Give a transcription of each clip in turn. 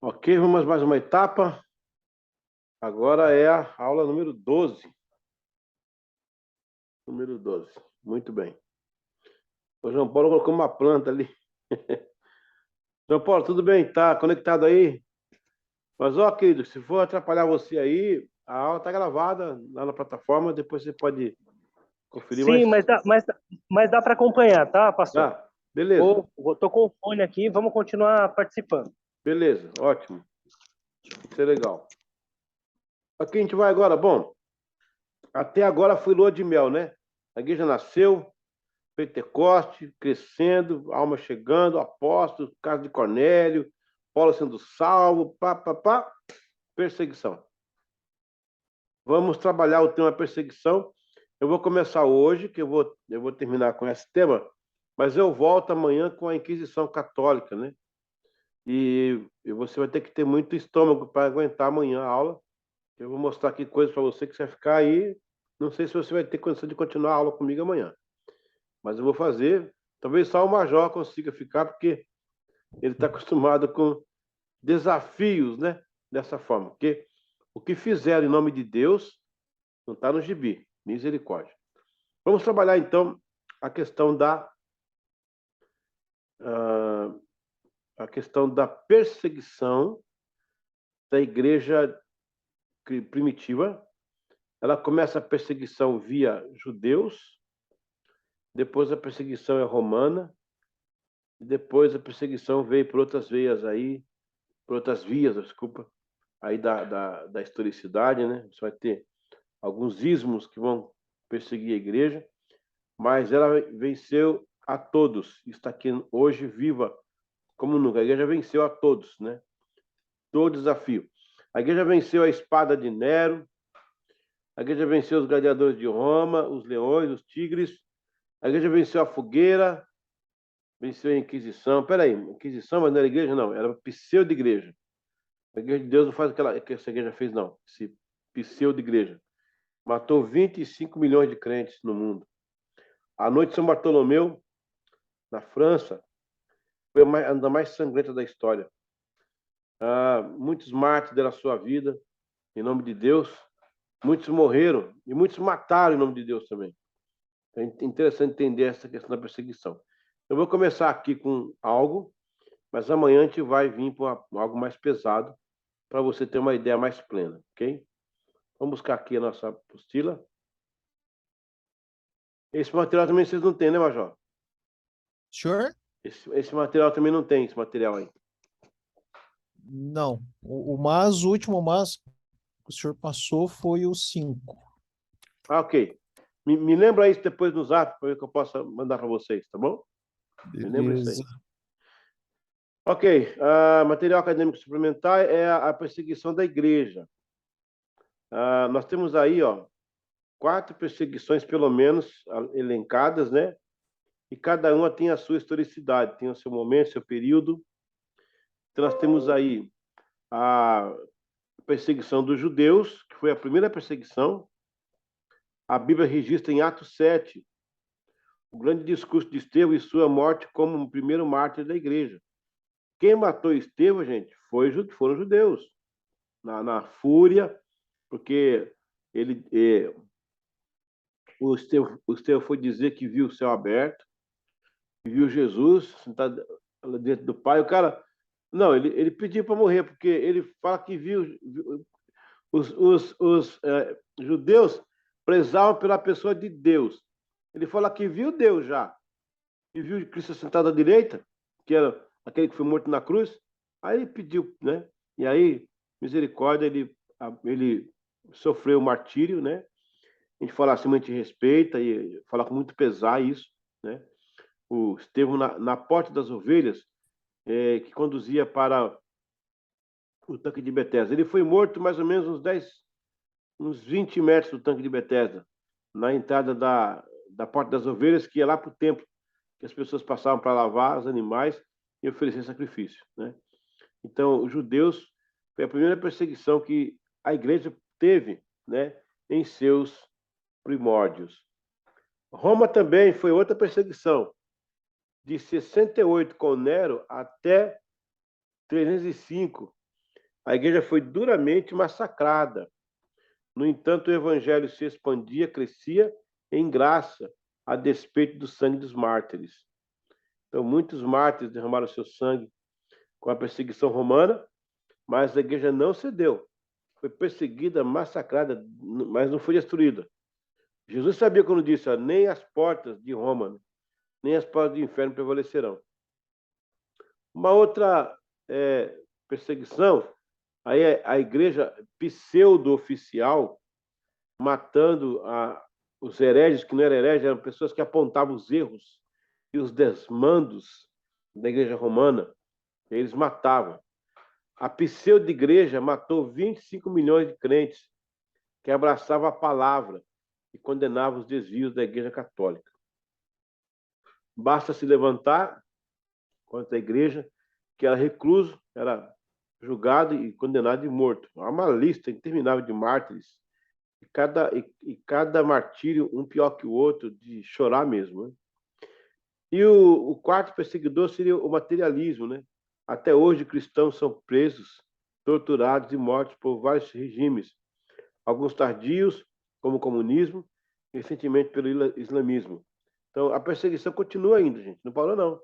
Ok, vamos mais uma etapa. Agora é a aula número 12. Número 12. Muito bem. O João Paulo colocou uma planta ali. João Paulo, tudo bem? Tá conectado aí? Mas, ó, querido, se for atrapalhar você aí, a aula tá gravada lá na plataforma, depois você pode conferir, Sim, mas... mas dá para acompanhar, tá, pastor? Tá, beleza. Tô com o fone aqui, vamos continuar participando. Beleza, ótimo. Isso é legal. Aqui a gente vai agora. Bom, até agora foi lua de mel, né? A igreja nasceu, Pentecoste, crescendo, alma chegando, apóstolos, caso de Cornélio, Paulo sendo salvo, perseguição. Vamos trabalhar o tema perseguição. Eu vou começar hoje, que eu vou terminar com esse tema, mas eu volto amanhã com a Inquisição Católica, né? E você vai ter que ter muito estômago para aguentar amanhã a aula. Eu vou mostrar aqui coisas para você que você vai ficar aí. Não sei se você vai ter condição de continuar a aula comigo amanhã, mas eu vou fazer. Talvez só o Major consiga ficar, porque ele está acostumado com desafios, né? Dessa forma. Porque o que fizeram em nome de Deus não está no gibi. Misericórdia. Vamos trabalhar, então, a questão uh, a questão da perseguição da igreja primitiva. Ela começa a perseguição via judeus, depois a perseguição é romana, e depois a perseguição veio por outras veias aí, por outras vias, desculpa, aí da historicidade, né? Você vai ter alguns ismos que vão perseguir a igreja, mas ela venceu a todos. Está aqui hoje viva como nunca. A igreja venceu a todos, né? Todo desafio. A igreja venceu a espada de Nero, a igreja venceu os gladiadores de Roma, os leões, os tigres, a igreja venceu a fogueira, venceu a Inquisição. Peraí, Inquisição, mas não era igreja, não, era pseudo-igreja. A igreja de Deus não faz o que essa igreja fez, não. Esse pseudo-igreja. Matou 25 milhões de crentes no mundo. A noite de São Bartolomeu, na França, foi a anda mais sangrenta da história. Muitos mártires deram a sua vida em nome de Deus. Muitos morreram e muitos mataram em nome de Deus também. É interessante entender essa questão da perseguição. Eu vou começar aqui com algo, mas amanhã a gente vai vir para algo mais pesado, para você ter uma ideia mais plena, ok? Vamos buscar aqui a nossa apostila. Esse material também vocês não têm, né, Major? Sure? Esse material também não tem, esse material aí. Não. O último mas que o senhor passou foi o 5. Ok. Me lembra isso depois no zap, para ver que eu possa mandar para vocês, tá bom? Me lembra isso aí. Beleza. Ok. Material acadêmico suplementar é a perseguição da igreja. Nós temos aí, ó, 4 perseguições, pelo menos, elencadas, né? E cada uma tem a sua historicidade, tem o seu momento, seu período. Então, nós temos aí a perseguição dos judeus, que foi a primeira perseguição. A Bíblia registra em Atos 7 o grande discurso de Estevão e sua morte como o primeiro mártir da igreja. Quem matou Estevão, gente, foram judeus. Na fúria, porque o Estevão foi dizer que viu o céu aberto, viu Jesus sentado dentro do Pai. O cara, não, ele pediu para morrer, porque ele fala que viu os judeus prezavam pela pessoa de Deus. Ele fala que viu Deus já, e viu Cristo sentado à direita, que era aquele que foi morto na cruz. Aí ele pediu, né? E aí, misericórdia, ele sofreu o martírio, né? A gente fala assim, a gente respeita e fala com muito pesar isso, né? O Estevão na porta das ovelhas, que conduzia para o tanque de Betesda. Ele foi morto mais ou menos uns 20 metros do tanque de Betesda, na entrada da porta das ovelhas, que ia lá para o templo, que as pessoas passavam para lavar os animais e oferecer sacrifício, né? Então, os judeus foi a primeira perseguição que a igreja teve, né, em seus primórdios. Roma também foi outra perseguição, de 68 com Nero até 305 a igreja foi duramente massacrada. No entanto, o evangelho se expandia, crescia em graça, a despeito do sangue dos mártires. Então, muitos mártires derramaram seu sangue com a perseguição romana, mas a igreja não cedeu. Foi perseguida, massacrada, mas não foi destruída. Jesus sabia quando disse, ó, nem as portas de Roma, nem as portas do inferno prevalecerão. Uma outra perseguição, aí a igreja pseudo-oficial, matando os hereges, que não eram hereges, eram pessoas que apontavam os erros e os desmandos da igreja romana, eles matavam. A pseudo-igreja matou 25 milhões de crentes que abraçavam a palavra e condenavam os desvios da igreja católica. Basta se levantar contra a igreja, que era recluso, era julgado e condenado e morto. Há uma lista interminável de mártires, e cada martírio um pior que o outro, de chorar mesmo. Né? E o quarto perseguidor seria o materialismo. Né? Até hoje, cristãos são presos, torturados e mortos por vários regimes, alguns tardios, como o comunismo, e recentemente pelo islamismo. Então, a perseguição continua ainda, gente, não parou, não.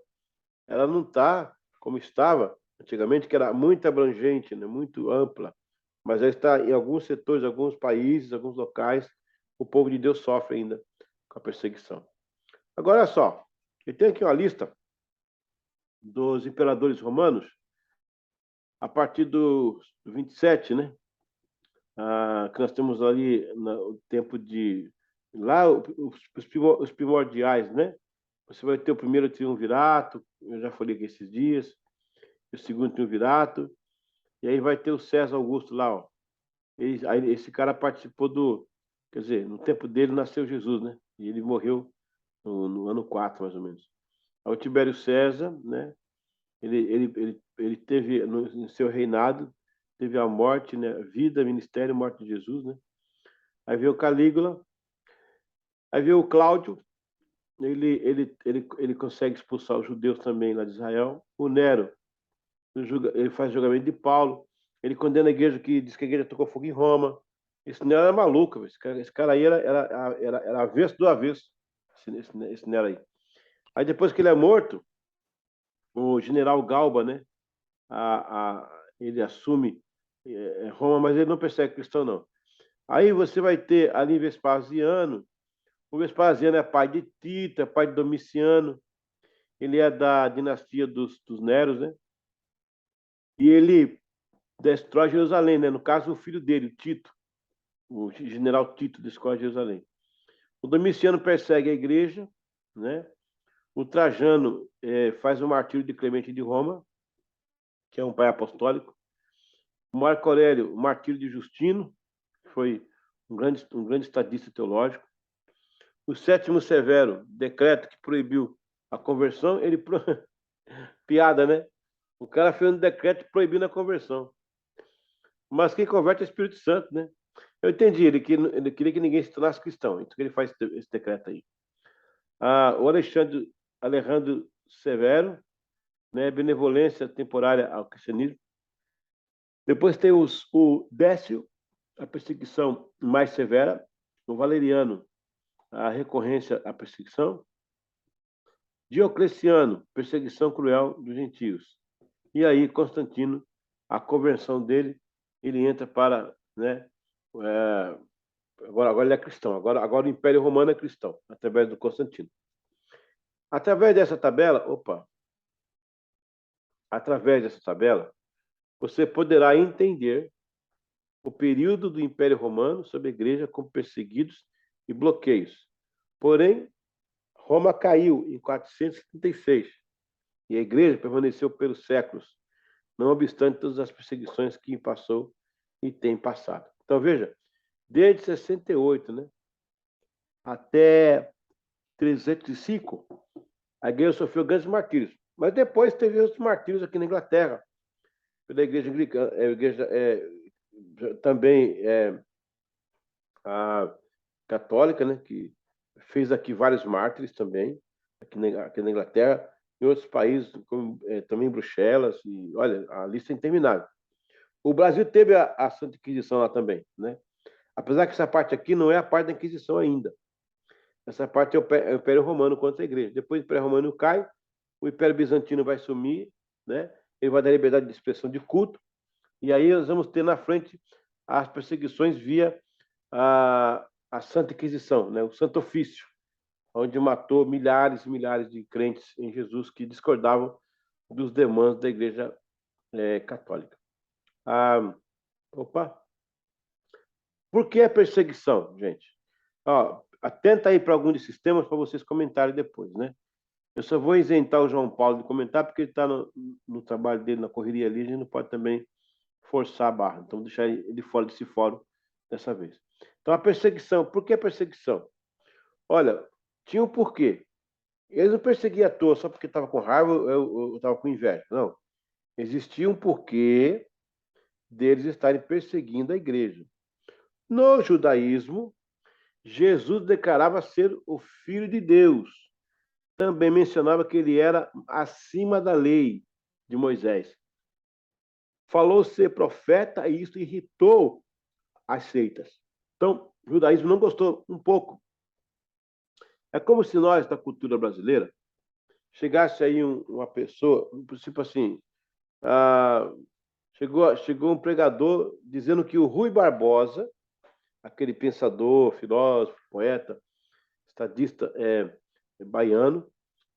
Ela não está como estava antigamente, que era muito abrangente, né? Muito ampla, mas ela está em alguns setores, alguns países, alguns locais, o povo de Deus sofre ainda com a perseguição. Agora, olha só, eu tenho aqui uma lista dos imperadores romanos, a partir do 27, né? Que nós temos ali no tempo de... Lá, os primordiais, né? Você vai ter o primeiro triunvirato, eu já falei aqui esses dias, o segundo triunvirato, e aí vai ter o César Augusto lá, ó. Aí esse cara participou do... Quer dizer, no tempo dele nasceu Jesus, né? E ele morreu no ano 4, mais ou menos. Aí o Tibério César, né? Ele teve, no seu reinado, teve a morte, né? Vida, ministério, morte de Jesus, né? Aí veio o Calígula, aí veio o Cláudio, ele consegue expulsar os judeus também lá de Israel. O Nero, ele faz julgamento de Paulo, ele condena a igreja, que diz que a igreja tocou fogo em Roma. Esse Nero era maluco, esse cara aí era avesso do avesso, esse Nero aí. Aí depois que ele é morto, o general Galba, né, ele assume Roma, mas ele não persegue cristão, não. Aí você vai ter ali Vespasiano. O Vespasiano é pai de Tito, é pai de Domiciano, ele é da dinastia dos Neros, né? E ele destrói Jerusalém, né? No caso, o filho dele, Tito, o general Tito, destrói Jerusalém. O Domiciano persegue a igreja, né? O Trajano faz o martírio de Clemente de Roma, que é um pai apostólico. O Marco Aurélio, o martírio de Justino, que foi um grande estadista teológico. O Sétimo Severo, decreto que proibiu a conversão, piada, né? O cara fez um decreto proibindo a conversão. Mas quem converte é o Espírito Santo, né? Eu entendi, ele queria que ninguém se tornasse cristão, então ele faz esse decreto aí. O Alejandro Severo, né? Benevolência temporária ao cristianismo. Depois tem o Décio, a perseguição mais severa. O Valeriano, a recorrência à perseguição. Diocleciano, perseguição cruel dos gentios. E aí, Constantino, a conversão dele, ele entra para... Né, agora ele é cristão, agora o Império Romano é cristão, através do Constantino. Através dessa tabela, você poderá entender o período do Império Romano sob a igreja como perseguidos e bloqueios. Porém, Roma caiu em 436 e a igreja permaneceu pelos séculos, não obstante todas as perseguições que passou e tem passado. Então, veja, desde 68, né, até 305, a igreja sofreu grandes martírios. Mas depois teve outros martírios aqui na Inglaterra, pela igreja anglicana, também a católica, né, que fez aqui vários mártires também, aqui na Inglaterra, em outros países, como também em Bruxelas, e olha, a lista é interminável. O Brasil teve a Santa Inquisição lá também, né? Apesar que essa parte aqui não é a parte da Inquisição ainda. Essa parte é o Império Romano contra a Igreja. Depois o Império Romano cai, o Império Bizantino vai sumir, né? Ele vai dar liberdade de expressão de culto, e aí nós vamos ter na frente as perseguições via a Santa Inquisição, né? O Santo Ofício, onde matou milhares e milhares de crentes em Jesus que discordavam dos demandos da Igreja Católica. Opa! Por que a perseguição, gente? Atenta aí para algum desses temas para vocês comentarem depois, né? Eu só vou isentar o João Paulo de comentar porque ele está no trabalho dele, na correria ali, a gente não pode também forçar a barra. Então, deixar ele fora desse fórum dessa vez. Então, a perseguição. Por que a perseguição? Olha, tinha um porquê. Eles não perseguiam à toa só porque estava com raiva ou estava com inveja. Não. Existia um porquê deles estarem perseguindo a igreja. No judaísmo, Jesus declarava ser o Filho de Deus. Também mencionava que ele era acima da lei de Moisés. Falou ser profeta e isso irritou as seitas. Então, o judaísmo não gostou um pouco. É como se nós, da cultura brasileira, chegasse aí uma pessoa, tipo assim, chegou um pregador dizendo que o Rui Barbosa, aquele pensador, filósofo, poeta, estadista baiano,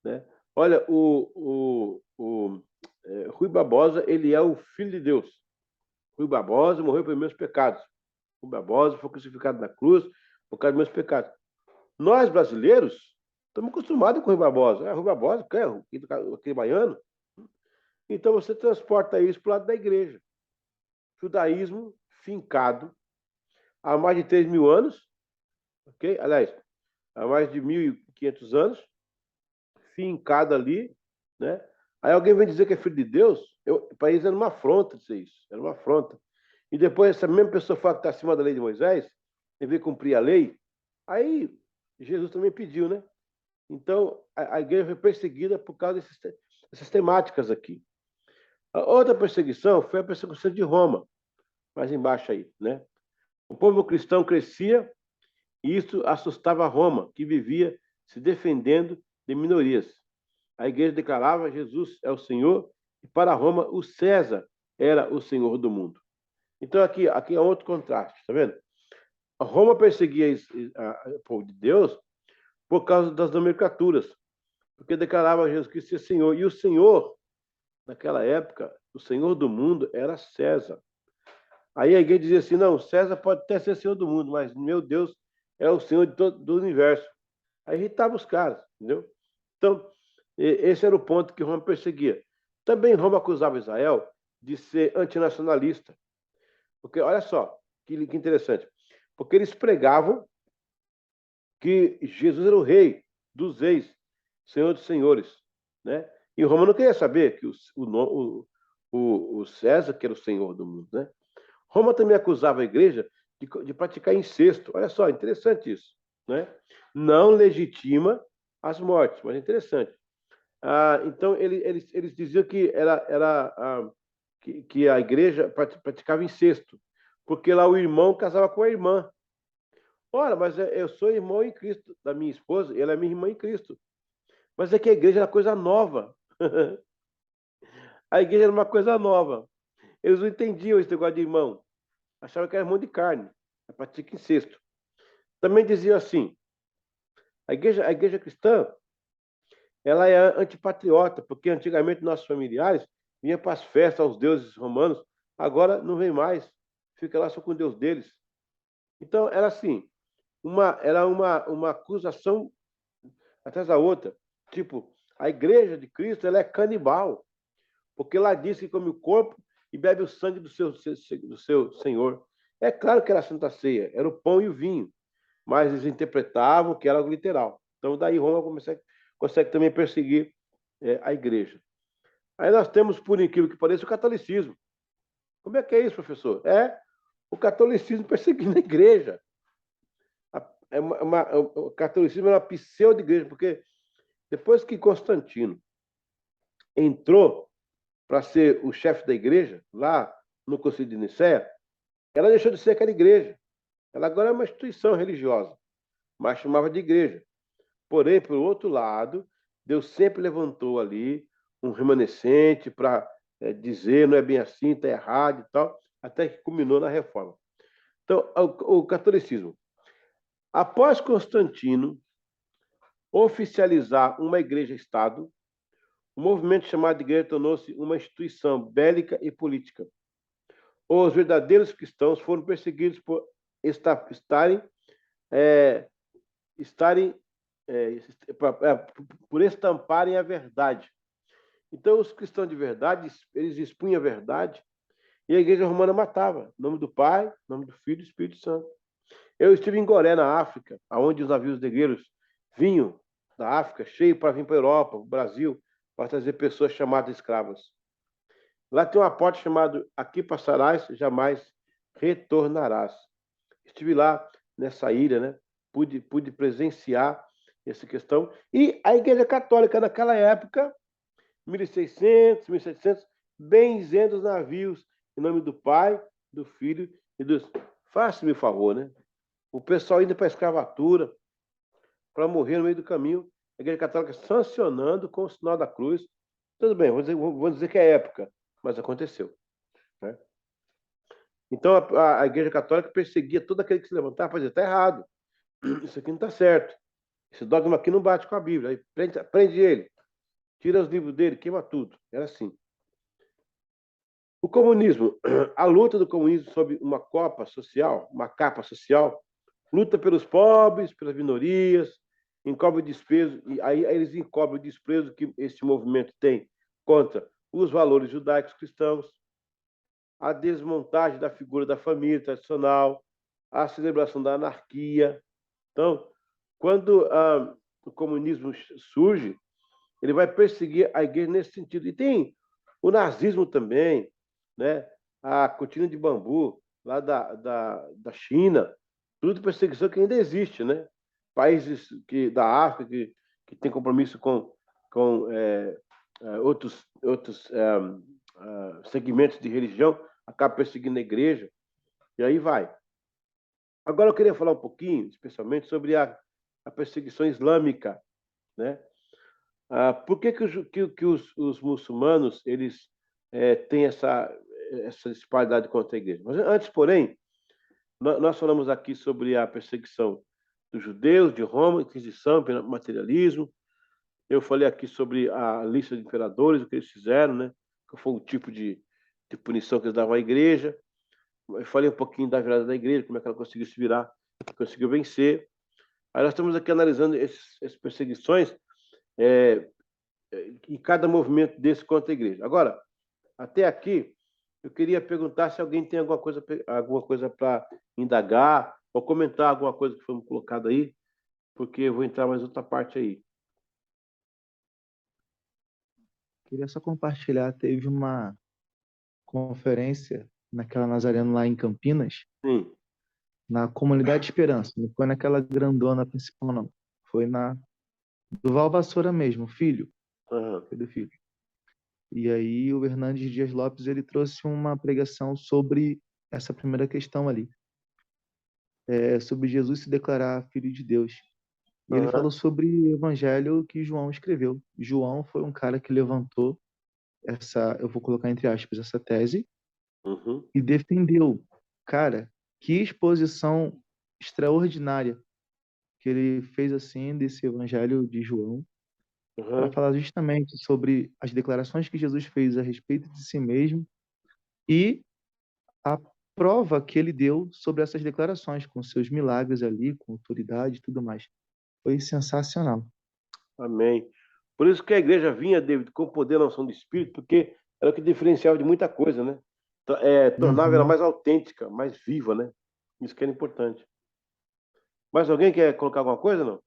né? Olha, o Rui Barbosa, ele é o Filho de Deus. Rui Barbosa morreu pelos meus pecados. Rui Barbosa foi crucificado na cruz por causa dos meus pecados. Nós, brasileiros, estamos acostumados com o Rui Barbosa. Rui Barbosa, aquele baiano. Então, você transporta isso para o lado da igreja. Judaísmo fincado há mais de 3.000 anos, ok? Aliás, há mais de 1.500 anos, fincado ali, né? Aí alguém vem dizer que é filho de Deus, para eles era uma afronta dizer isso, era uma afronta. E depois essa mesma pessoa fala que está acima da lei de Moisés, em vez de cumprir a lei, aí Jesus também pediu, né? Então, a igreja foi perseguida por causa dessas temáticas aqui. A outra perseguição foi a perseguição de Roma, mais embaixo aí, né? O povo cristão crescia e isso assustava Roma, que vivia se defendendo de minorias. A igreja declarava Jesus é o Senhor e para Roma o César era o Senhor do mundo. Então aqui é outro contraste, tá vendo? A Roma perseguia o povo de Deus por causa das nomenclaturas, porque declarava Jesus Cristo ser Senhor. E o Senhor, naquela época, o Senhor do mundo era César. Aí a igreja dizia assim, não, César pode até ser Senhor do mundo, mas meu Deus é o Senhor do universo. Aí irritava os caras, entendeu? Então, esse era o ponto que Roma perseguia. Também Roma acusava Israel de ser antinacionalista. Porque, olha só, que interessante. Porque eles pregavam que Jesus era o rei dos reis, Senhor dos senhores, né? E Roma não queria saber que o César, que era o Senhor do mundo, né? Roma também acusava a igreja de praticar incesto. Olha só, interessante isso, né? Não legitima as mortes, mas é interessante. Então, eles diziam que que a igreja praticava incesto, porque lá o irmão casava com a irmã. Ora, mas eu sou irmão em Cristo da minha esposa, ela é minha irmã em Cristo. Mas é que a igreja era coisa nova. A igreja era uma coisa nova. Eles não entendiam esse negócio de irmão. Achavam que era irmão de carne. Pratica incesto. Também diziam assim, a igreja cristã, ela é antipatriota, porque antigamente nossos familiares vinham para as festas aos deuses romanos, agora não vem mais, fica lá só com o Deus deles. Então, era assim, era uma acusação atrás da outra. Tipo, a igreja de Cristo ela é canibal, porque ela diz que come o corpo e bebe o sangue do seu Senhor. É claro que era a Santa Ceia, era o pão e o vinho, mas eles interpretavam que era algo literal. Então, daí Roma consegue também perseguir a igreja. Aí nós temos, por incrível que pareça, o catolicismo. Como é que é isso, professor? O catolicismo perseguindo a igreja. O catolicismo é uma pseudo-igreja, porque depois que Constantino entrou para ser o chefe da igreja, lá no Concílio de Nicéia, ela deixou de ser aquela igreja. Ela agora é uma instituição religiosa, mas chamava de igreja. Porém, por outro lado, Deus sempre levantou ali um remanescente para dizer não é bem assim, está errado e tal, até que culminou na reforma. Então, o catolicismo. Após Constantino oficializar uma igreja-estado, o movimento chamado de igreja tornou-se uma instituição bélica e política. Os verdadeiros cristãos foram perseguidos por por estamparem a verdade. Então, os cristãos de verdade, eles expunham a verdade e a igreja romana matava. Em nome do Pai, em nome do Filho e do Espírito Santo. Eu estive em Goré, na África, onde os navios negreiros vinham da África, cheio para vir para a Europa, para o Brasil, para trazer pessoas chamadas escravas. Lá tem uma porta chamada Aqui passarás, jamais retornarás. Estive lá nessa ilha, né? Pude presenciar essa questão. E a Igreja Católica, naquela época, 1600, 1700, benzendo os navios em nome do Pai, do Filho e dos... Faça-me o favor, né? O pessoal indo para a escravatura, para morrer no meio do caminho, a Igreja Católica sancionando com o sinal da cruz. Tudo bem, vou dizer que é época, mas aconteceu. Né? Então, a Igreja Católica perseguia todo aquele que se levantava para dizer, está errado, isso aqui não está certo, esse dogma aqui não bate com a Bíblia, aí prende ele, tira os livros dele, queima tudo. Era assim. O comunismo, a luta do comunismo sob uma capa social, luta pelos pobres, pelas minorias, encobre o desprezo, e aí eles encobrem o desprezo que esse movimento tem contra os valores judaicos cristãos, a desmontagem da figura da família tradicional, a celebração da anarquia. Então, quando o comunismo surge, ele vai perseguir a igreja nesse sentido. E tem o nazismo também, né? A cortina de bambu lá da China, tudo perseguição que ainda existe, né? Países da África que tem compromisso com outros segmentos de religião, acaba perseguindo a igreja, e aí vai. Agora eu queria falar um pouquinho, especialmente, sobre a perseguição islâmica, né? Por que os muçulmanos eles têm essa disparidade contra a igreja? Mas antes, porém, nós falamos aqui sobre a perseguição dos judeus, de Roma, Inquisição, materialismo. Eu falei aqui sobre a lista de imperadores, o que eles fizeram, né? Que foi o tipo de punição que eles davam à igreja. Eu falei um pouquinho da virada da igreja, como é que ela conseguiu se virar, conseguiu vencer. Aí nós estamos aqui analisando essas perseguições em cada movimento desse contra a igreja. Agora, até aqui, eu queria perguntar se alguém tem alguma coisa para indagar ou comentar alguma coisa que foi colocada aí, porque eu vou entrar mais outra parte aí. Queria só compartilhar, teve uma conferência naquela Nazareno lá em Campinas, Sim. na Comunidade Esperança, não foi naquela grandona principal, não. Foi na do Val Vassoura mesmo, filho. Uhum. Filho. E aí o Hernandes Dias Lopes, ele trouxe uma pregação sobre essa primeira questão ali. Sobre Jesus se declarar filho de Deus. E ele falou sobre o evangelho que João escreveu. João foi um cara que levantou eu vou colocar entre aspas, essa tese, e defendeu. Cara, que exposição extraordinária que ele fez assim desse evangelho de João, para falar justamente sobre as declarações que Jesus fez a respeito de si mesmo e a prova que ele deu sobre essas declarações, com seus milagres ali, com autoridade e tudo mais. Foi sensacional. Amém. Por isso que a igreja vinha, David, com poder na unção do Espírito, porque era o que diferenciava de muita coisa, né? Tornava ela mais autêntica, mais viva, né? Isso que era importante. Mais alguém quer colocar alguma coisa, não?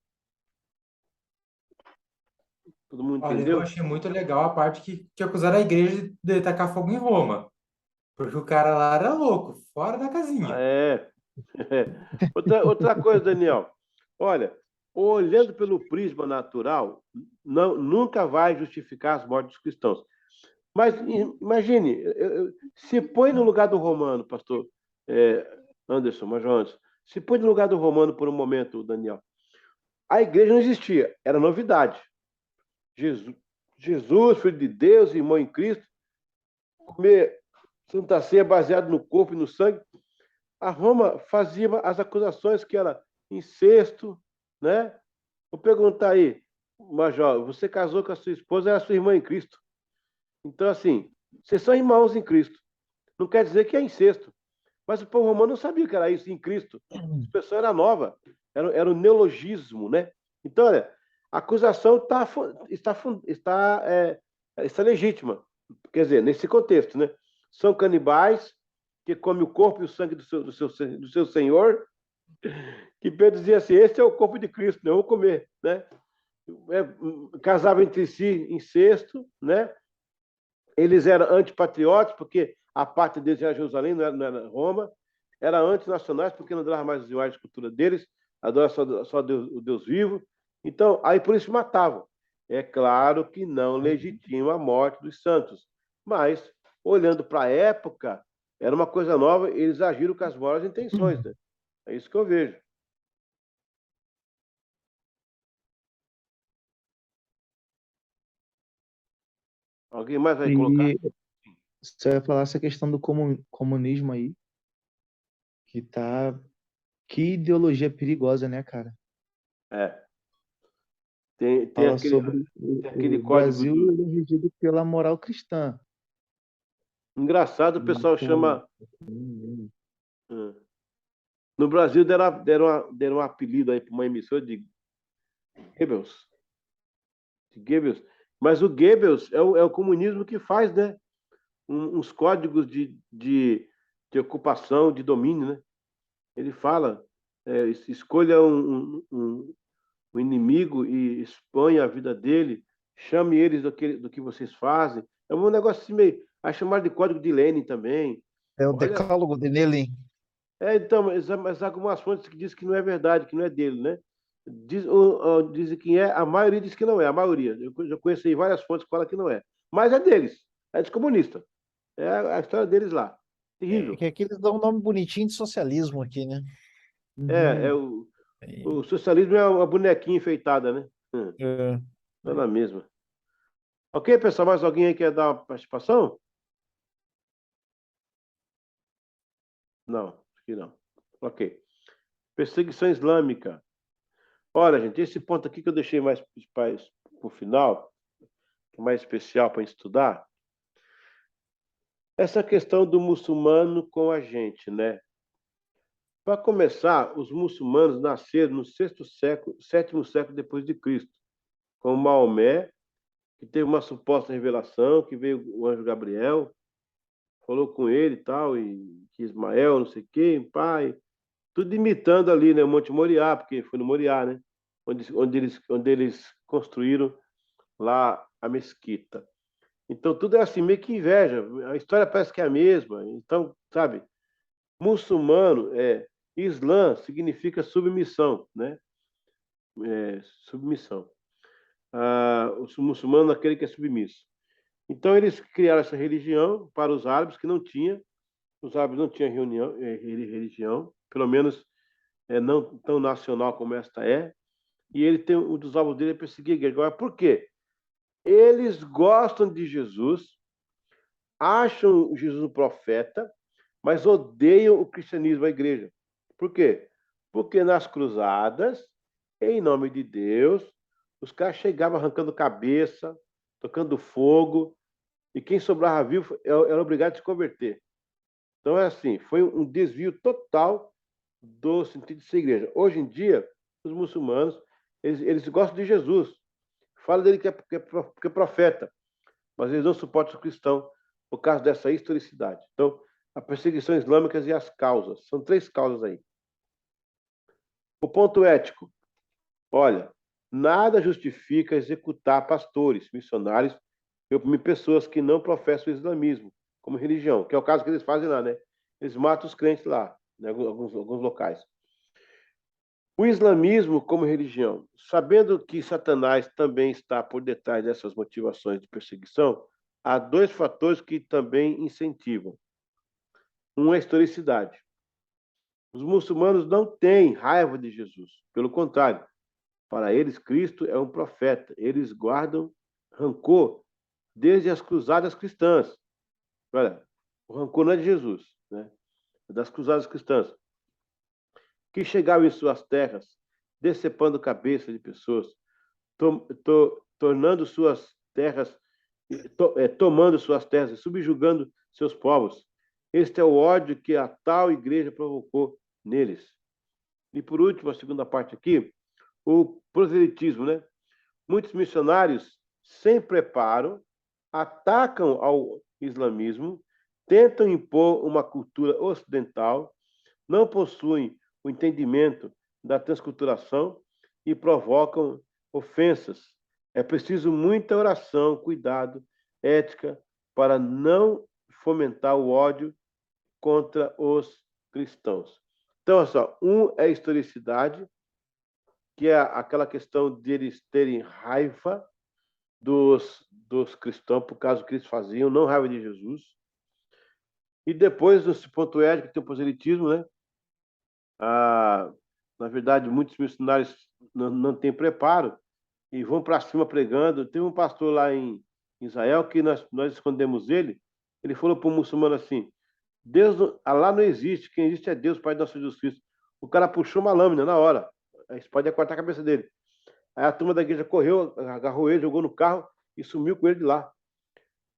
Todo mundo entendeu? Eu achei muito legal a parte que acusaram a igreja de tacar fogo em Roma. Porque o cara lá era louco, fora da casinha. Outra coisa, Daniel. Olha, olhando pelo prisma natural, nunca vai justificar as mortes dos cristãos. Mas imagine, se põe no lugar do romano, pastor Anderson, Major Anderson, se põe no lugar do romano por um momento, Daniel. A igreja não existia, era novidade. Jesus, filho de Deus, irmão em Cristo, comer Santa Ceia baseado no corpo e no sangue. A Roma fazia as acusações que era incesto, né? Vou perguntar aí, Major, você casou com a sua esposa, era sua irmã em Cristo. Então, assim, vocês são irmãos em Cristo. Não quer dizer que é incesto. Mas o povo romano não sabia que era isso em Cristo. A expressão era nova. Era o neologismo, né? Então, olha, a acusação está legítima. Quer dizer, nesse contexto, né? São canibais que comem o corpo e o sangue do seu Senhor, que Pedro dizia assim, esse é o corpo de Cristo, não vou comer, né? Casavam entre si incesto, né? Eles eram antipatriotas, porque a pátria deles era Jerusalém, não era Roma. Eram antinacionais, porque não adoravam mais as imagens de cultura deles, adoravam só Deus, o Deus vivo. Então, aí por isso matavam. É claro que não legitima a morte dos santos, mas, olhando para a época, era uma coisa nova, eles agiram com as boas intenções, né? É isso que eu vejo. Alguém mais vai colocar? E você vai falar essa questão do comunismo aí, que tá. Que ideologia perigosa, né, cara? É. Tem Fala aquele, sobre tem aquele o código Brasil, do... ele é regido pela moral cristã. Engraçado, o pessoal Então, chama... No Brasil deram um apelido aí para uma emissora de Goebbels. De Goebbels. Mas o Goebbels é o comunismo que faz, né? Uns códigos de ocupação, de domínio, né? Ele fala, escolha um inimigo e exponha a vida dele, chame eles do que vocês fazem. É um negócio assim meio... A chamar de código de Lenin também. É o Olha, decálogo de Lenin. então, mas há algumas fontes que dizem que não é verdade, que não é dele, né? Dizem que é, a maioria diz que não é, a maioria. Eu já conheço aí várias fontes que falam que não é. Mas é deles, é dos comunistas. É a história deles lá. É Terrível. que aqui eles dão um nome bonitinho de socialismo aqui, né? É, uhum. o socialismo é uma bonequinha enfeitada, né? É. Tá na mesma. Ok, pessoal, mais alguém aí quer dar uma participação? Não, acho que não. Ok. Perseguição islâmica. Olha, gente, esse ponto aqui que eu deixei mais para o final, mais especial para estudar, essa questão do muçulmano com a gente, né? Para começar, os muçulmanos nasceram no sexto século, sétimo século depois de Cristo, com Maomé, que teve uma suposta revelação, que veio o anjo Gabriel, falou com ele e tal, e que Ismael, não sei quem, pai, tudo imitando ali, né, o Monte Moriá, porque foi no Moriá, né, onde eles construíram lá a mesquita. Então, tudo é assim, meio que inveja. A história parece que é a mesma. Então, sabe, muçulmano, Islã significa submissão, né? Submissão. O muçulmano é aquele que é submisso. Então, eles criaram essa religião para os árabes, que não tinha. Os árabes não tinham religião, pelo menos não tão nacional como esta é. E ele tem, um dos alvos dele é perseguir a igreja. Agora, por quê? Eles gostam de Jesus, acham Jesus um profeta, mas odeiam o cristianismo, a igreja. Por quê? Porque nas cruzadas, em nome de Deus, os caras chegavam arrancando cabeça, tocando fogo, e quem sobrava vivo era obrigado a se converter. Então, é assim, foi um desvio total do sentido de ser igreja. Hoje em dia, os muçulmanos, eles gostam de Jesus. Fala dele que é profeta, mas eles não suportam o cristão por causa dessa historicidade. Então, a perseguição islâmica e as causas. São 3 causas aí. O ponto ético. Olha, nada justifica executar pastores, missionários e pessoas que não professam o islamismo como religião, que é o caso que eles fazem lá, né? Eles matam os crentes lá, em alguns locais. O islamismo como religião, sabendo que Satanás também está por detrás dessas motivações de perseguição, há dois fatores que também incentivam. Um é a historicidade. Os muçulmanos não têm raiva de Jesus. Pelo contrário, para eles, Cristo é um profeta. Eles guardam rancor desde as cruzadas cristãs. Olha, o rancor não é de Jesus, né? É das cruzadas cristãs, que chegavam em suas terras, decepando cabeça de pessoas, tornando suas terras, tomando suas terras e subjugando seus povos. Este é o ódio que a tal igreja provocou neles. E por último, a segunda parte aqui, o proselitismo, né? Muitos missionários, sem preparo, atacam ao islamismo, tentam impor uma cultura ocidental, não possuem o entendimento da transculturação e provocam ofensas. É preciso muita oração, cuidado, ética, para não fomentar o ódio contra os cristãos. Então, olha só, um é a historicidade, que é aquela questão de eles terem raiva dos cristãos, por causa do que eles faziam, não raiva de Jesus. E depois, nesse ponto ético, tem o proselitismo, né? Na verdade, muitos missionários não têm preparo e vão para cima pregando. Tem um pastor lá em Israel que nós escondemos ele. Ele falou para o muçulmano assim: Deus, Allah não existe, quem existe é Deus, Pai de nosso Jesus Cristo. O cara puxou uma lâmina na hora. Isso pode cortar a cabeça dele. Aí a turma da igreja correu, agarrou ele, jogou no carro e sumiu com ele de lá.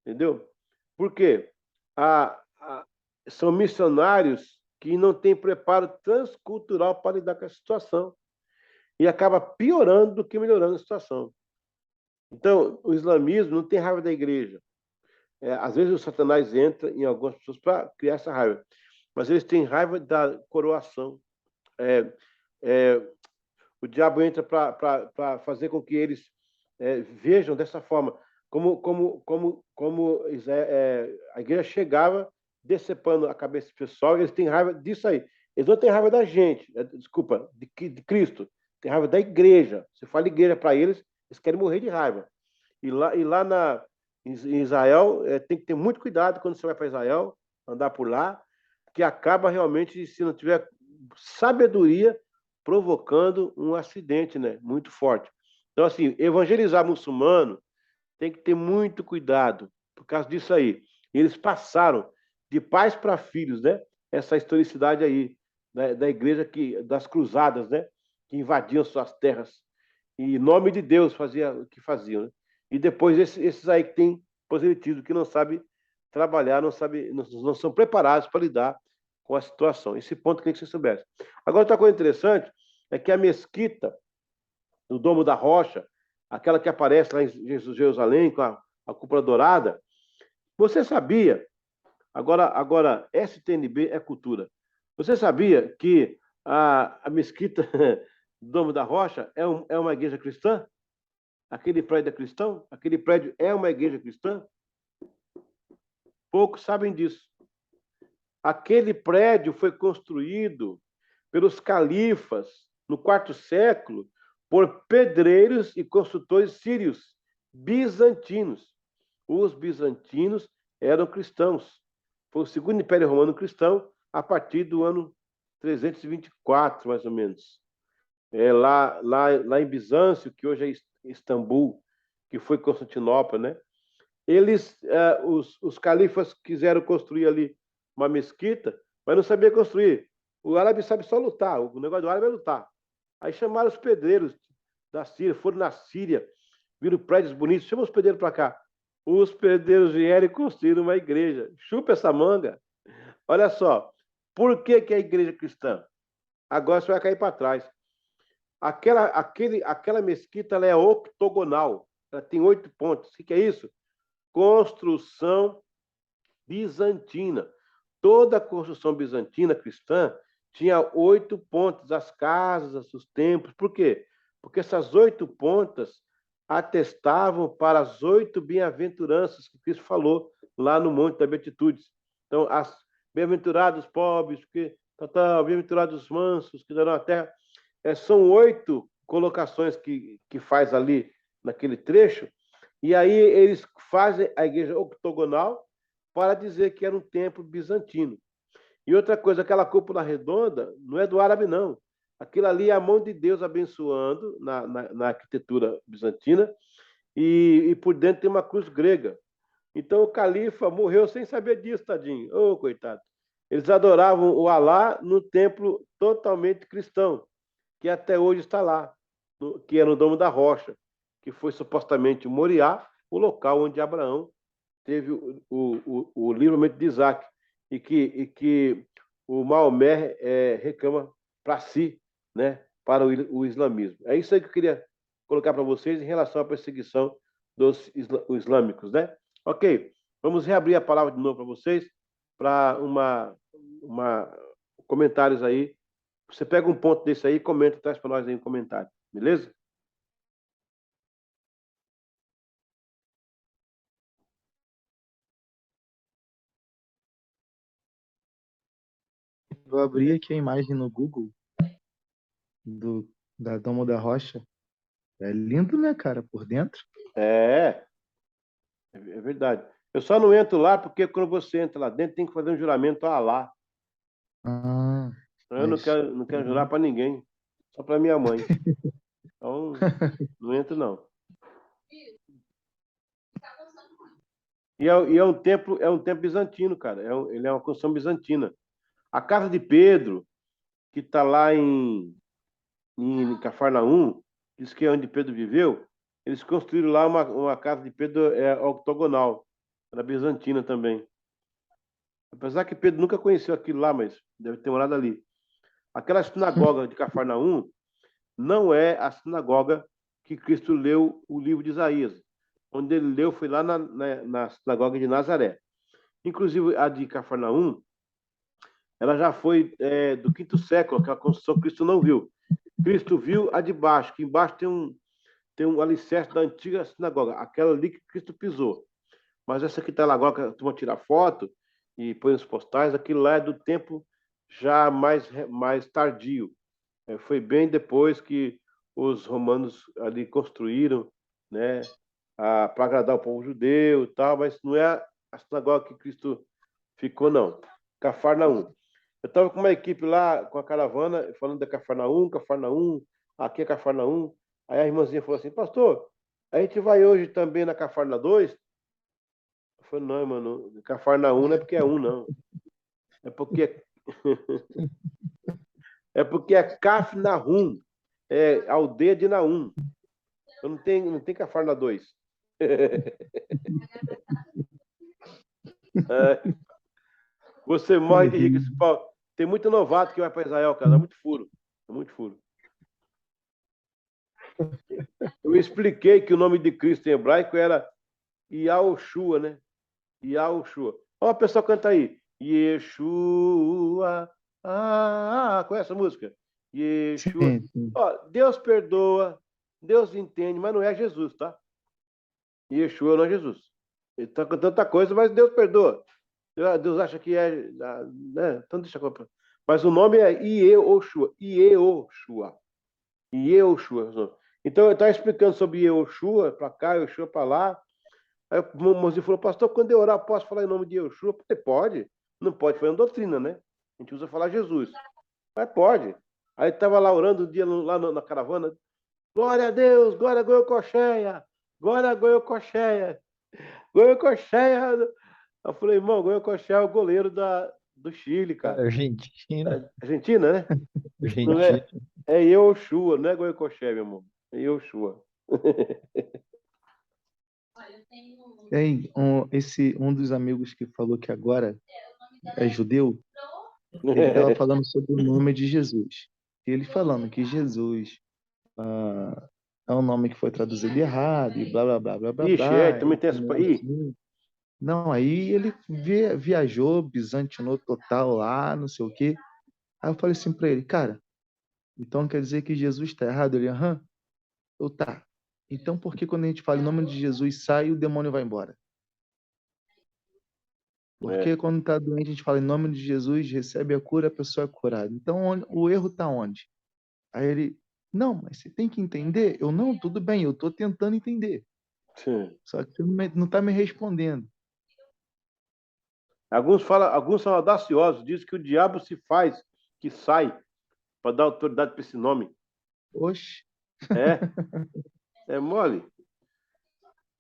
Entendeu? Por quê? São missionários que não têm preparo transcultural para lidar com a situação. E acaba piorando do que melhorando a situação. Então, o islamismo não tem raiva da igreja. Às vezes o Satanás entra em algumas pessoas para criar essa raiva. Mas eles têm raiva da coroação. O diabo entra para fazer com que eles vejam dessa forma. Como a igreja chegava decepando a cabeça do pessoal, eles têm raiva disso aí. Eles não têm raiva da gente, desculpa, de Cristo. Tem raiva da igreja. Você fala igreja para eles, eles querem morrer de raiva. E lá em Israel, tem que ter muito cuidado quando você vai para Israel, andar por lá, que acaba realmente, se não tiver sabedoria, provocando um acidente, né, muito forte. Então, assim, evangelizar muçulmano tem que ter muito cuidado por causa disso aí. E eles passaram de pais para filhos, né? Essa historicidade aí da igreja das cruzadas, né? Que invadiam suas terras e em nome de Deus fazia o que faziam, né? E depois esses aí que têm proselitismo, que não sabem trabalhar, não são preparados para lidar com a situação. Esse ponto eu queria que você soubesse. Agora, outra coisa interessante é que a mesquita do Domo da Rocha, aquela que aparece lá em Jerusalém com a cúpula dourada, você sabia, agora STNB é cultura, você sabia que a mesquita do Domo da Rocha é uma igreja cristã? Aquele prédio é cristão? Aquele prédio é uma igreja cristã? Poucos sabem disso. Aquele prédio foi construído pelos califas no quarto século por pedreiros e construtores sírios, bizantinos. Os bizantinos eram cristãos. Foi o segundo Império Romano cristão a partir do ano 324, mais ou menos. Lá em Bizâncio, que hoje é Istambul, que foi Constantinopla, né? Os califas quiseram construir ali uma mesquita, mas não sabia construir. O árabe sabe só lutar, o negócio do árabe é lutar. Aí chamaram os pedreiros da Síria, foram na Síria, viram prédios bonitos, chama os pedreiros para cá. Os pedreiros vieram e construíram uma igreja. Chupa essa manga. Olha só, por que a igreja cristã? Agora você vai cair para trás. Aquela mesquita ela é octogonal, ela tem 8 pontos. O que é isso? Construção bizantina. Toda a construção bizantina cristã tinha 8 pontos, as casas, os templos. Por quê? Porque essas 8 pontas atestavam para as 8 bem-aventuranças que Cristo falou lá no Monte das Beatitudes. Então, bem-aventurados pobres, bem-aventurados mansos, que darão a terra. São 8 colocações que faz ali naquele trecho, E aí eles fazem a igreja octogonal para dizer que era um templo bizantino. E outra coisa, aquela cúpula redonda não é do árabe, não. Aquilo ali é a mão de Deus abençoando na arquitetura bizantina, e por dentro tem uma cruz grega. Então o califa morreu sem saber disso, tadinho. Ô, coitado. Eles adoravam o Alá no templo totalmente cristão, que até hoje está lá, que é no Domo da Rocha, que foi supostamente Moriá, o local onde Abraão teve o livramento de Isaac, e que o Maomé reclama para si, né, para o islamismo. É isso aí que eu queria colocar para vocês em relação à perseguição dos islâmicos, né? Ok, vamos reabrir a palavra de novo para vocês, para comentários aí. Você pega um ponto desse aí e comenta, traz para nós aí um comentário, beleza? Eu abri aqui a imagem no Google da Domo da Rocha. É lindo, né, cara, por dentro. É verdade. Eu só não entro lá porque quando você entra lá dentro tem que fazer um juramento a Alá. Ah, Eu não quero jurar para ninguém, só para minha mãe. Então, não entro não. E é um templo bizantino, cara. Ele é uma construção bizantina. A casa de Pedro, que está lá em Cafarnaum, diz que é onde Pedro viveu, eles construíram lá uma casa de Pedro octogonal, era bizantina também. Apesar que Pedro nunca conheceu aquilo lá, mas deve ter morado ali. Aquela sinagoga de Cafarnaum não é a sinagoga que Cristo leu o livro de Isaías. Onde ele leu foi lá na sinagoga de Nazaré. Inclusive, a de Cafarnaum, ela já foi do quinto século, aquela construção que Cristo não viu. Cristo viu a de baixo, que embaixo tem um alicerce da antiga sinagoga, aquela ali que Cristo pisou. Mas essa que está lá agora, que a turma tira foto e põe nos postais, aquilo lá é do tempo já mais tardio. Foi bem depois que os romanos ali construíram, né, para agradar o povo judeu e tal, mas não é a sinagoga que Cristo ficou, não. Cafarnaum. Eu estava com uma equipe lá, com a caravana, falando da Cafarnaum, aqui é Cafarnaum. Aí a irmãzinha falou assim, pastor, a gente vai hoje também na Cafarna 2? Eu falei, não, mano, Cafarnaum não é porque é um, não. É porque é Cafnahum, é aldeia de Naum. Então não tem Cafarna 2. Você morre de rico. Tem muito novato que vai para Israel, cara. É muito furo. É muito furo. Eu expliquei que o nome de Cristo em hebraico era Yahushua, né? Yahushua. Ó, a pessoa canta aí. Yeshua. Conhece a música? Yeshua. sim, sim. Ó, Deus perdoa, Deus entende, mas não é Jesus, tá? Yeshua não é Jesus. Ele está com tanta coisa, mas Deus perdoa. Deus acha que é. Né? Então deixa eu... Mas o nome é Ieoshua. Ieoshua. Ieoshua. Então eu estava explicando sobre Ieoshua para cá, Ieoshua para lá. Aí o mozinho falou, pastor, quando eu orar, posso falar em nome de Ieoshua? Eu falei, pode. Não pode, foi uma doutrina, né? A gente usa falar Jesus. Mas pode. Aí estava lá orando um dia lá na caravana. Glória a Deus, glória a Goicocheia, glória a Goicocheia, Goicocheia. Eu falei, irmão, Goicocheia é o goleiro do Chile, cara. Argentina, Argentina, né? Não Argentina. é Yoshua, não é Goicocheia, meu irmão. É Yoshua. Tem um dos amigos que falou que agora é judeu, ele estava falando sobre o nome de Jesus. Ele falando que Jesus é um nome que foi traduzido errado e blá, blá, blá, blá, blá, Ixi, blá. também tem essa... Não, aí ele viajou, bizantinou total lá, não sei o quê. Aí eu falei assim para ele, cara, então quer dizer que Jesus está errado? Ele, aham. Eu, tá. Então por que quando a gente fala em nome de Jesus sai, o demônio vai embora? Porque quando está doente, a gente fala em nome de Jesus, recebe a cura, a pessoa é curada. Então, o erro está onde? Aí ele, não, mas você tem que entender. Eu, não, tudo bem, eu estou tentando entender. Sim. Só que você não está me respondendo. Alguns são audaciosos, dizem que o diabo se faz, que sai, para dar autoridade para esse nome. Oxe, É, é mole.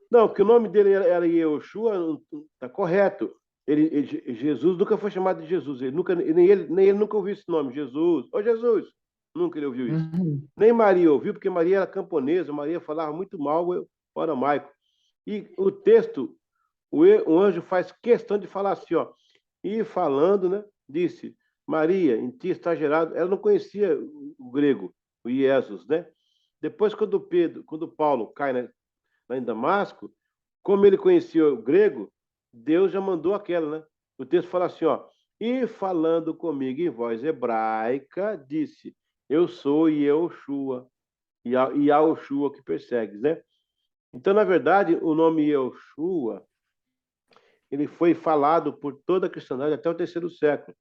Não, que o nome dele era Yeshua, tá correto. Jesus nunca foi chamado de Jesus. Nem ele nunca ouviu esse nome, Jesus. Ô Jesus! Nunca ele ouviu isso. uhum, Nem Maria ouviu, porque Maria era camponesa, Maria falava muito mal o aramaico. E o texto, o anjo faz questão de falar assim, ó. E falando, né, disse, Maria, em ti está gerado. Ela não conhecia o grego, o Jesus, né? Depois, quando Paulo cai, né, lá em Damasco, como ele conhecia o grego, Deus já mandou aquela, né? O texto fala assim, ó, e falando comigo em voz hebraica, disse, eu sou Yehoshua, e Yahushua que persegues, né? Então, na verdade, o nome Yehoshua, ele foi falado por toda a cristandade até o terceiro século.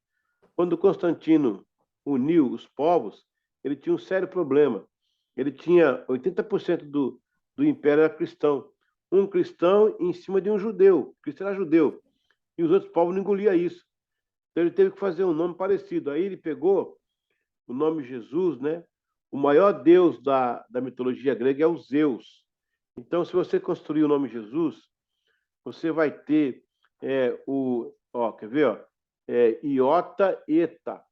Quando Constantino uniu os povos, ele tinha um sério problema. Ele tinha 80% do império era cristão. Um cristão em cima de um judeu. Cristo era judeu. E os outros povos não engoliam isso. Então ele teve que fazer um nome parecido. Aí ele pegou o nome Jesus, né? O maior deus da mitologia grega é o Zeus. Então, se você construir o nome Jesus, você vai ter quer ver? Ó? Iota, eta.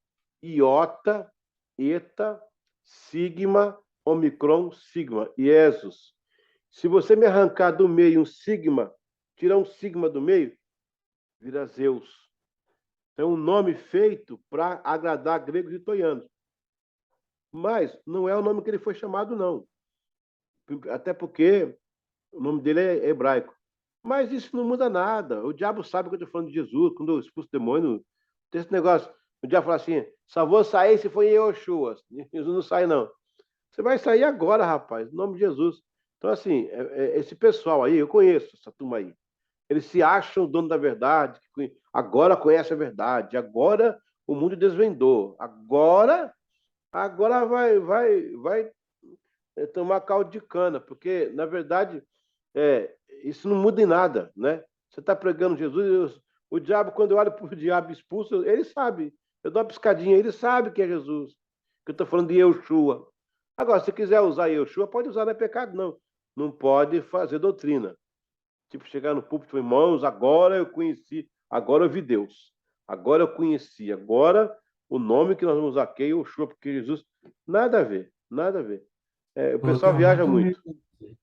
Iota, eta, sigma, omicron, sigma. Jesus. Se você me arrancar do meio um sigma, tirar um sigma do meio, vira Zeus. É um nome feito para agradar gregos e troianos. Mas não é o nome que ele foi chamado, não. Até porque o nome dele é hebraico. Mas isso não muda nada. O diabo sabe que eu estou falando de Jesus. Quando eu expulso o demônio, tem esse negócio. O diabo fala assim: só vou sair se for em Yoshua. Jesus não sai, não. Você vai sair agora, rapaz, em nome de Jesus. Então, assim, esse pessoal aí, eu conheço essa turma aí. Eles se acham o dono da verdade, agora conhece a verdade, agora o mundo desvendou, agora vai tomar caldo de cana, porque, na verdade, isso não muda em nada, né? Você está pregando Jesus, o diabo, quando eu olho para o diabo expulso, ele sabe. Eu dou uma piscadinha, ele sabe que é Jesus. Que eu estou falando de Yeshua. Agora, se quiser usar Yeshua, pode usar, não é pecado, não. Não pode fazer doutrina. Tipo, chegar no púlpito, irmãos, agora eu conheci, agora eu vi Deus. Agora eu conheci, agora o nome que nós vamos usar aqui é Yeshua, porque Jesus, nada a ver, nada a ver. O Eu pessoal tenho viaja muito muito. medo.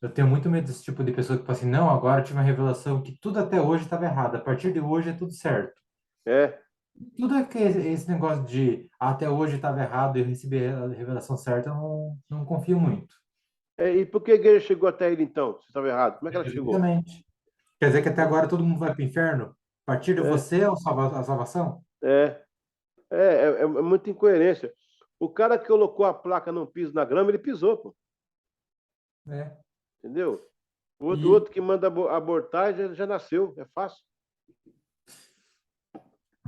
Eu tenho muito medo desse tipo de pessoa que fala assim, não, agora eu tive uma revelação que tudo até hoje estava errado, a partir de hoje é tudo certo. É, Tudo é que esse negócio de até hoje estava errado e eu recebi a revelação certa, eu não confio muito. E por que a igreja chegou até ele, então? Se estava errado. Como é que ela chegou? Exatamente. Quer dizer que até agora todo mundo vai para o inferno? A partir de É, você é a salvação? é, é muita incoerência. O cara que colocou a placa não piso na grama, ele pisou, pô. É. Entendeu? O E outro que manda abortar já nasceu, é fácil.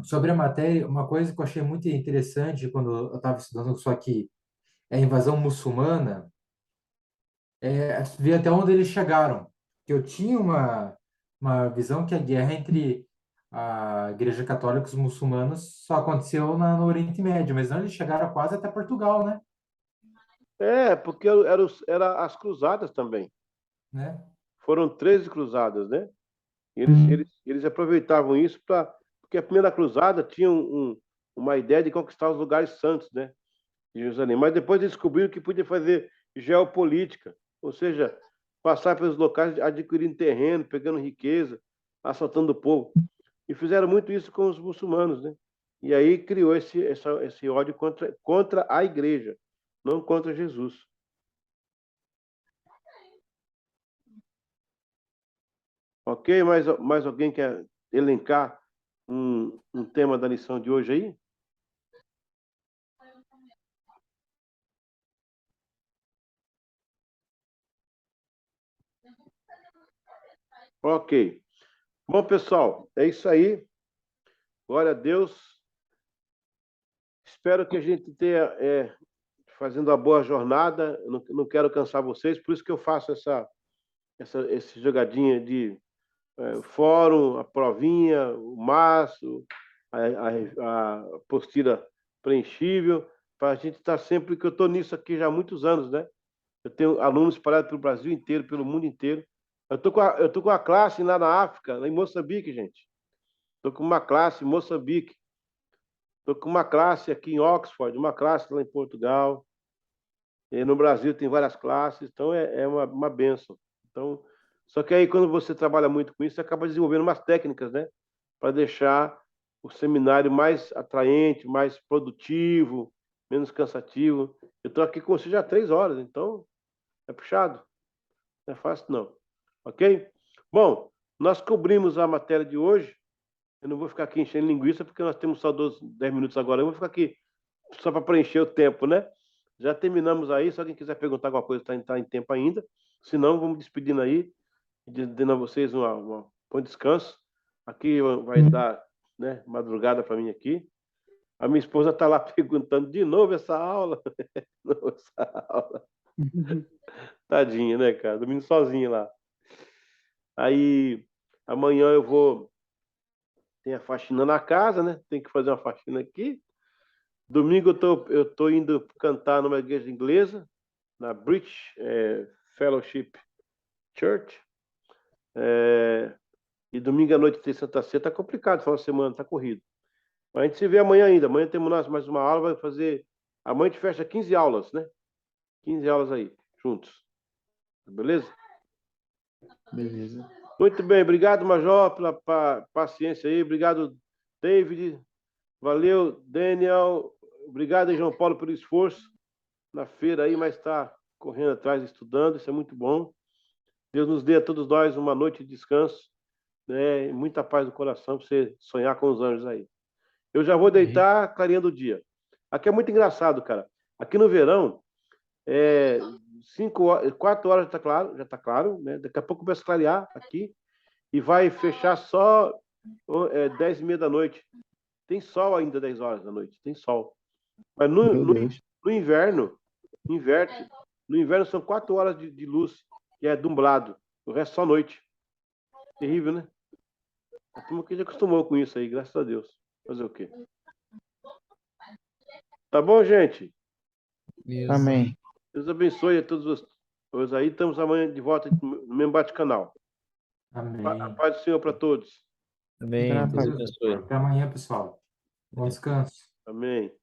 sobre a matéria, uma coisa que eu achei muito interessante quando eu estava estudando, só que é a invasão muçulmana, ver até onde eles chegaram. Que eu tinha uma visão que a guerra entre a Igreja Católica e os muçulmanos só aconteceu no Oriente Médio, mas não, eles chegaram quase até Portugal, né? Porque era as cruzadas também. Né? Foram 13 cruzadas, né? E Hum. eles aproveitavam isso para. Porque a primeira cruzada tinha uma ideia de conquistar os lugares santos, né? De Jerusalém. Mas depois descobriram que podia fazer geopolítica, ou seja, passar pelos locais adquirindo terreno, pegando riqueza, assaltando o povo. E fizeram muito isso com os muçulmanos, né? E aí criou esse ódio contra a igreja, não contra Jesus. Ok? Mais alguém quer elencar um tema da lição de hoje aí? Ok. Bom, pessoal, é isso aí. Glória a Deus. Espero que a gente tenha fazendo uma boa jornada. Eu não quero cansar vocês, por isso que eu faço essa jogadinha de fórum, a provinha, o maço, a apostila preenchível, para a gente estar sempre, que eu estou nisso aqui já há muitos anos, né? Eu tenho alunos espalhados pelo Brasil inteiro, pelo mundo inteiro. Eu tô com a classe lá na África, lá em Moçambique, gente. Estou com uma classe em Moçambique. Estou com uma classe aqui em Oxford, uma classe lá em Portugal. E no Brasil tem várias classes, então é uma benção. Então, só que aí quando você trabalha muito com isso, você acaba desenvolvendo umas técnicas, né? Para deixar o seminário mais atraente, mais produtivo, menos cansativo. Eu estou aqui com você já há 3 horas, então é puxado. Não é fácil, não. Ok? Bom, nós cobrimos a matéria de hoje. Eu não vou ficar aqui enchendo linguiça, porque nós temos só 10 minutos agora. Eu vou ficar aqui só para preencher o tempo, né? Já terminamos aí. Se alguém quiser perguntar alguma coisa, está em tempo ainda. Se não, vamos despedindo aí, dando a vocês um bom descanso. Aqui vai dar, né, madrugada para mim aqui. A minha esposa está lá perguntando de novo essa aula. De novo essa aula. Tadinha, né, cara? Dormindo sozinha lá. Aí, amanhã eu vou... Tem a faxina na casa, né? Tem que fazer uma faxina aqui. Domingo eu tô indo cantar numa igreja inglesa, na British Fellowship Church. E domingo à noite tem Santa Ceia. Tá complicado, final de semana, tá corrido. Mas a gente se vê amanhã ainda. Amanhã temos mais uma aula, vai fazer... Amanhã a gente fecha 15 aulas, né? 15 aulas aí, juntos. Beleza? Beleza. Muito bem, obrigado, Major, pela paciência aí. Obrigado, David. Valeu, Daniel. Obrigado, João Paulo, pelo esforço na feira aí, mas está correndo atrás, estudando. Isso é muito bom. Deus nos dê a todos nós uma noite de descanso, né? E muita paz no coração para você sonhar com os anjos aí. Eu já vou deitar clareando o dia. Aqui é muito engraçado, cara. Aqui no verão, 4 horas já tá claro, né? Daqui a pouco começa a clarear aqui e vai fechar só 10h30 da noite. Tem sol ainda 10 horas da noite, tem sol. Mas Meu Deus. no inverno, inverte. No inverno são 4 horas de luz, que é nublado. O resto só noite. Terrível, né? A turma que já acostumou com isso aí, graças a Deus. Fazer o quê? Tá bom, gente? Beleza. Amém. Deus abençoe a todos os aí. Estamos amanhã de volta no mesmo bate-canal. Amém. A paz do Senhor para todos. Amém. Fica na Deus paz. abençoe. Até amanhã, pessoal. Bom descanso. Amém.